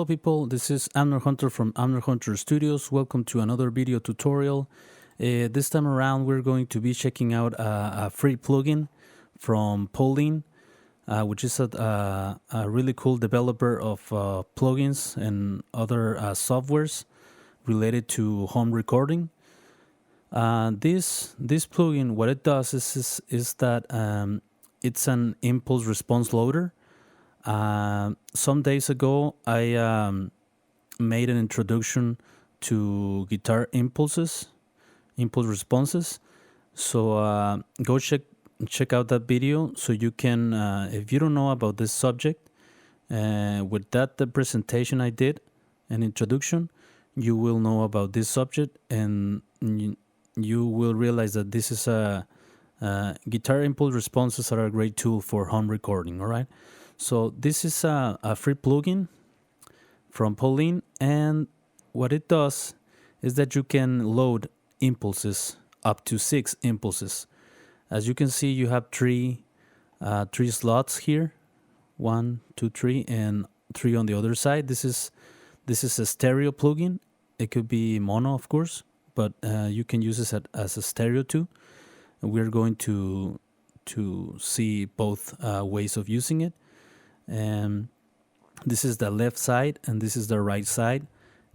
Hello people, this is Amner Hunter from Amner Hunter Studios. Welcome to another video tutorial. This time around we're going to be checking out a free plugin from Paulin, which is a really cool developer of plugins and other softwares related to home recording. This plugin, what it does is that it's an impulse response loader. Some days ago, I made an introduction to guitar impulse responses. So go check out that video so you can, if you don't know about this subject, with that presentation I did, an introduction, you will know about this subject and you will realize that this is guitar impulse responses are a great tool for home recording. All right. So this is a free plugin from Paulin, and what it does is that you can load impulses up to 6 impulses. As you can see, you have three slots here, 1, 2, 3, and 3 on the other side. This is a stereo plugin. It could be mono, of course, but you can use this as a stereo too. And we're going to see both ways of using it. And this is the left side and this is the right side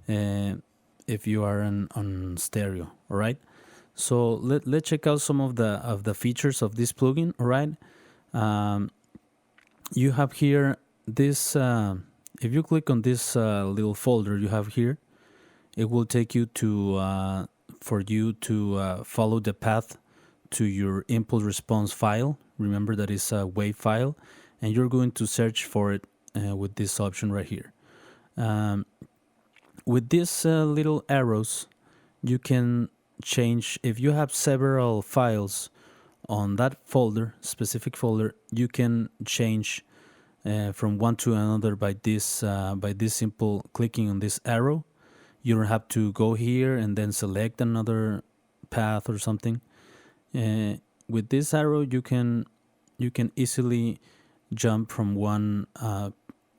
if you are on stereo. All right, so let's check out some of the features of this plugin. All right, you have here this if you click on this little folder you have here, it will take you to for you to follow the path to your impulse response file. Remember that is a WAV file, and you're going to search for it with this option right here. With these little arrows, you can change. If you have several files on that folder, specific folder, you can change from one to another by this simple clicking on this arrow. You don't have to go here and then select another path or something. With this arrow, you can easily jump from one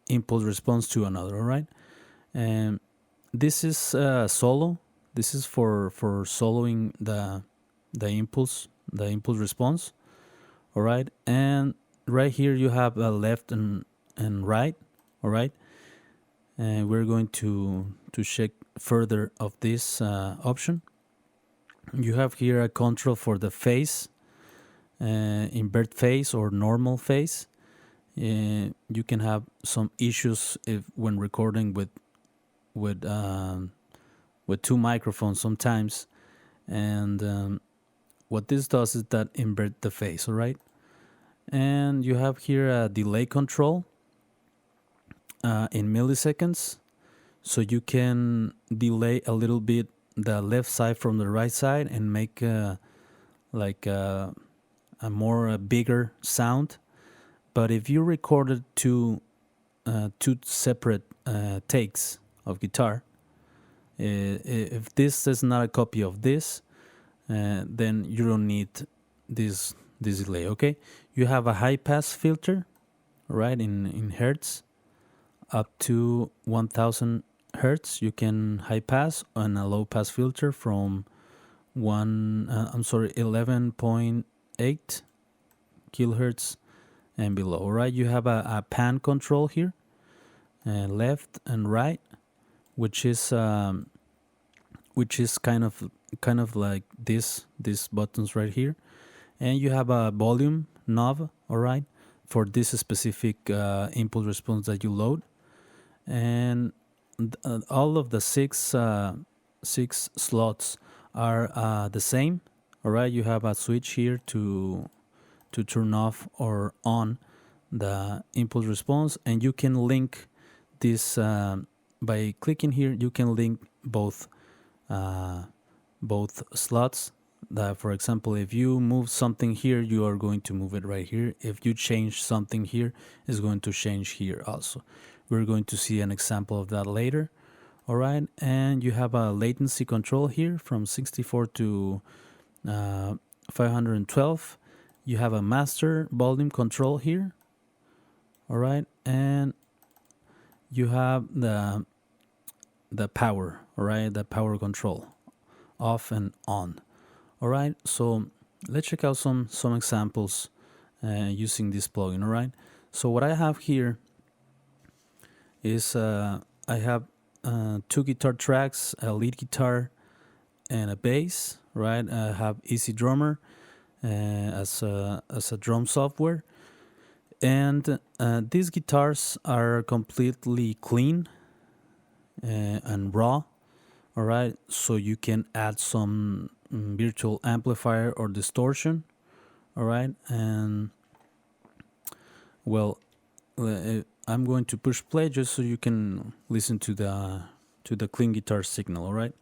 impulse response to another. All right, and this is solo. This is for soloing the impulse response. All right, and right here you have left and right. All right, and we're going to check further of this option. You have here a control for the phase, invert phase or normal phase. You can have some issues when recording with two microphones sometimes, and what this does is that invert the phase. All right, and you have here a delay control in milliseconds, so you can delay a little bit the left side from the right side and make like a more bigger sound. But if you recorded two separate takes of guitar, if this is not a copy of this, then you don't need this delay. Okay, you have a high pass filter, right, in hertz, up to 1000 hertz. You can high pass, and a low pass filter from 11.8 kilohertz and below. All right, you have a pan control here, left and right, which is kind of like these buttons right here, and you have a volume knob. All right, for this specific impulse response that you load, and all of the six slots are the same. All right, you have a switch here to turn off or on the impulse response, and you can link this by clicking here. You can link both slots. That, for example, if you move something here, you are going to move it right here. If you change something here, it's going to change here also. We're going to see an example of that later. All right, and you have a latency control here from 64 to 512. You have a master volume control here. All right, and you have the power, all right, the power control, off and on. All right, so let's check out some examples using this plugin. All right, so what I have here is I have two guitar tracks, a lead guitar and a bass. Right, I have Easy Drummer as a drum software, and these guitars are completely clean and raw. All right, so you can add some virtual amplifier or distortion. All right, and well, I'm going to push play just so you can listen to the clean guitar signal. All right.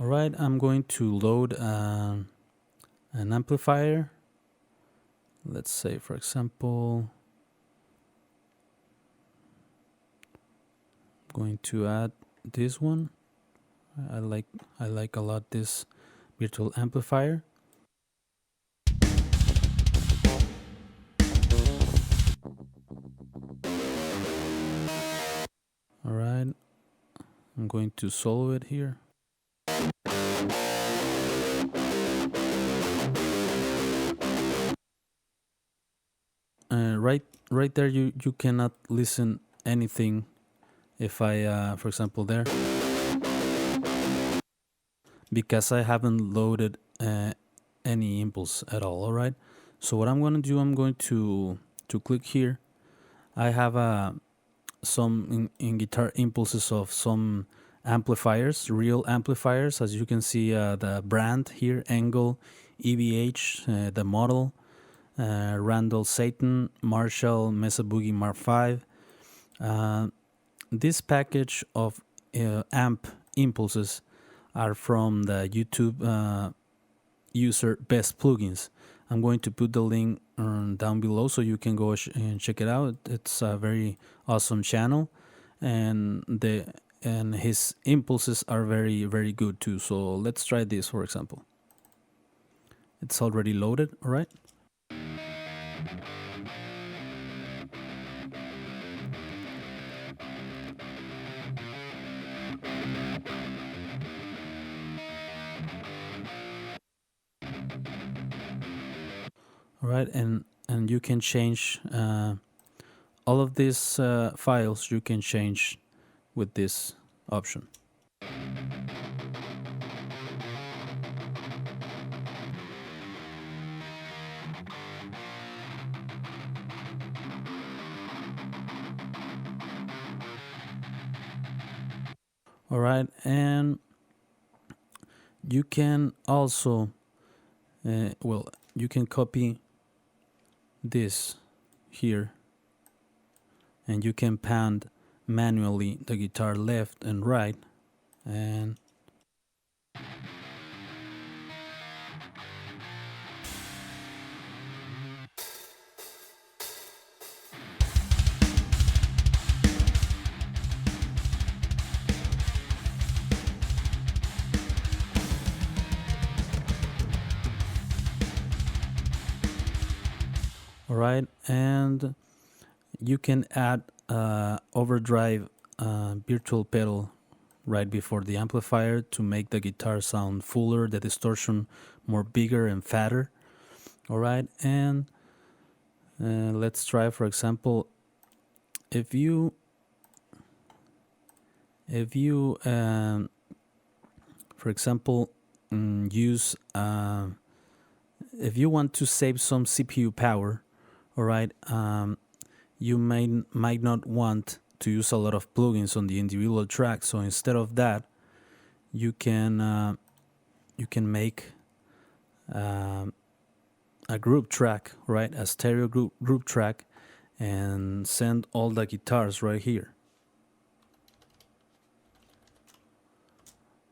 All right, I'm going to load an amplifier. Let's say, for example, I'm going to add this one. I like a lot this virtual amplifier. All right, I'm going to solo it here. Right there, you cannot listen anything if I, for example, there, because I haven't loaded any impulse at all. All right, so what I'm going to do, I'm going to click here. I have some in guitar impulses of some amplifiers, real amplifiers, as you can see, the brand here, Angle, EVH, the model, Randall Satan, Marshall, Mesa Boogie Mark V. This package of amp impulses are from the YouTube user Best Plugins. I'm going to put the link down below so you can go and check it out. It's a very awesome channel, and his impulses are very, very good too. So let's try this, for example. It's already loaded. All right. All right, and you can change all of these files. You can change with this option. All right, and you can also you can copy this here, and you can pan manually the guitar left and right, and all right, and you can add overdrive virtual pedal right before the amplifier to make the guitar sound fuller, the distortion more bigger and fatter. All right, and let's try, for example, if you for example use if you want to save some CPU power, all right, you might not want to use a lot of plugins on the individual tracks. So instead of that, you can make a group track, right, a stereo group track, and send all the guitars right here.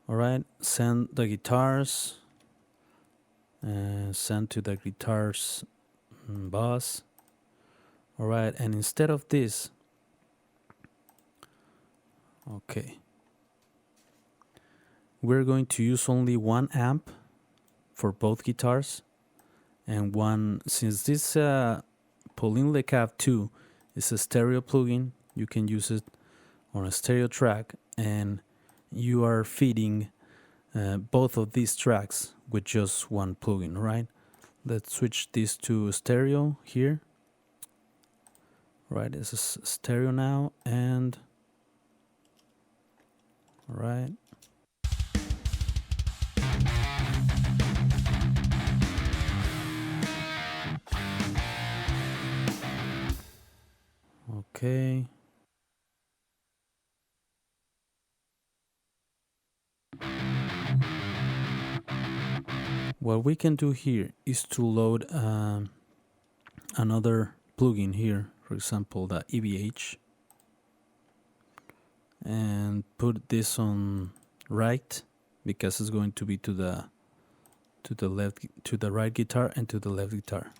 All right, send the guitars, send to the guitars bus. All right, and instead of this, Okay. We're going to use only one amp for both guitars, and one, since this Paulin Lecab 2 is a stereo plugin, you can use it on a stereo track, and you are feeding both of these tracks with just one plugin, right? Let's switch this to stereo here. Right, this is stereo now, and all right. Okay. What we can do here is to load another plugin here, for example, the EVH, and put this on right, because it's going to be to the left, to the right guitar and to the left guitar.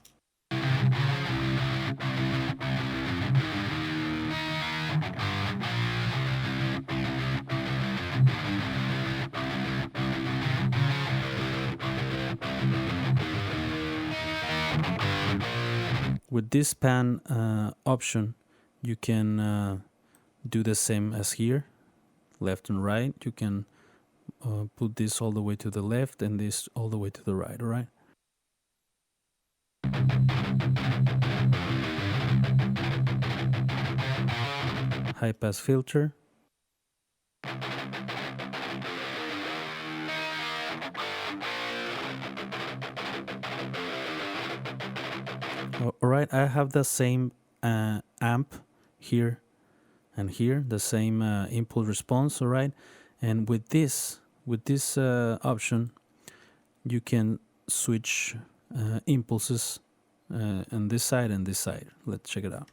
With this pan option, you can do the same as here, left and right. You can put this all the way to the left and this all the way to the right, all right? High pass filter. All right, I have the same amp here and here, the same impulse response, all right? And with this option, you can switch impulses on this side and this side. Let's check it out.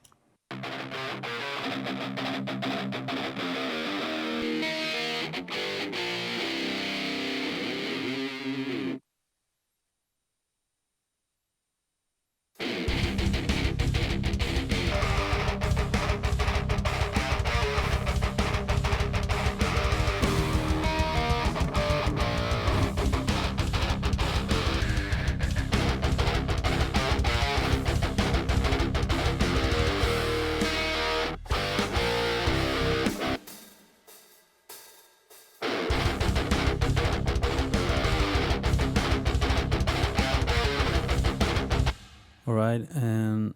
All right, and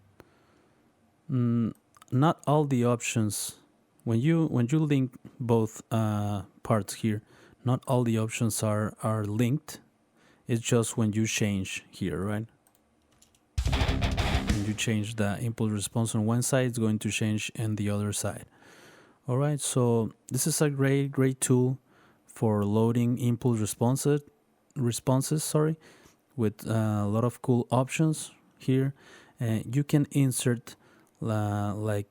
not all the options, when you link both parts here, not all the options are linked. It's just when you change here, right? When you change the impulse response on one side, it's going to change on the other side. All right, so this is a great tool for loading impulse responses, with a lot of cool options here. You can insert like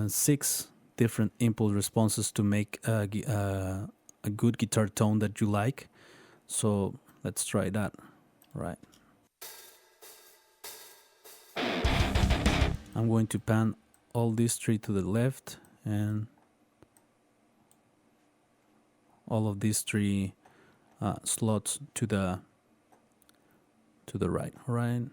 6 different impulse responses to make a good guitar tone that you like. So let's try that. Right, I'm going to pan all these 3 to the left and all of these 3 slots to the right. All right.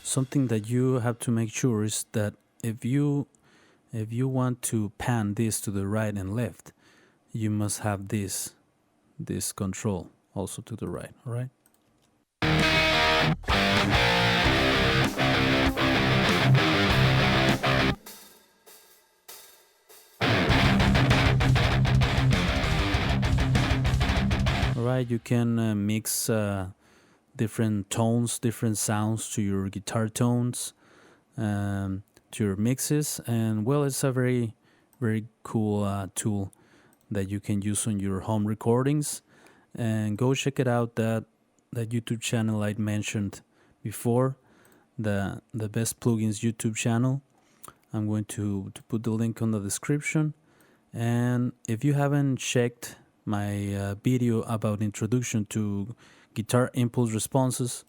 Something that you have to make sure is that if you want to pan this to the right and left, you must have this control also to the right. All right. All right, you can mix different tones, different sounds to your guitar tones, to your mixes, and well, it's a very cool tool that you can use on your home recordings. And go check it out, that YouTube channel I mentioned before, the Best Plugins YouTube channel. I'm going to put the link on the description. And if you haven't checked my video about introduction to guitar impulse responses,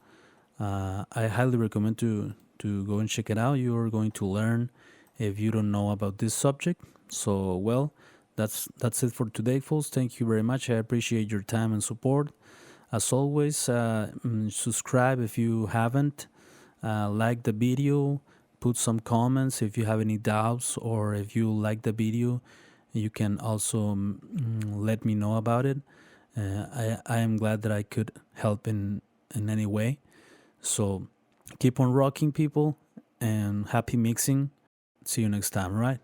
I highly recommend to go and check it out. You're going to learn if you don't know about this subject. So, well, that's it for today, folks. Thank you very much. I appreciate your time and support. As always, subscribe if you haven't. Like the video. Put some comments if you have any doubts, or if you like the video, you can also let me know about it. I am glad that I could help in any way. So keep on rocking, people, and happy mixing. See you next time, right?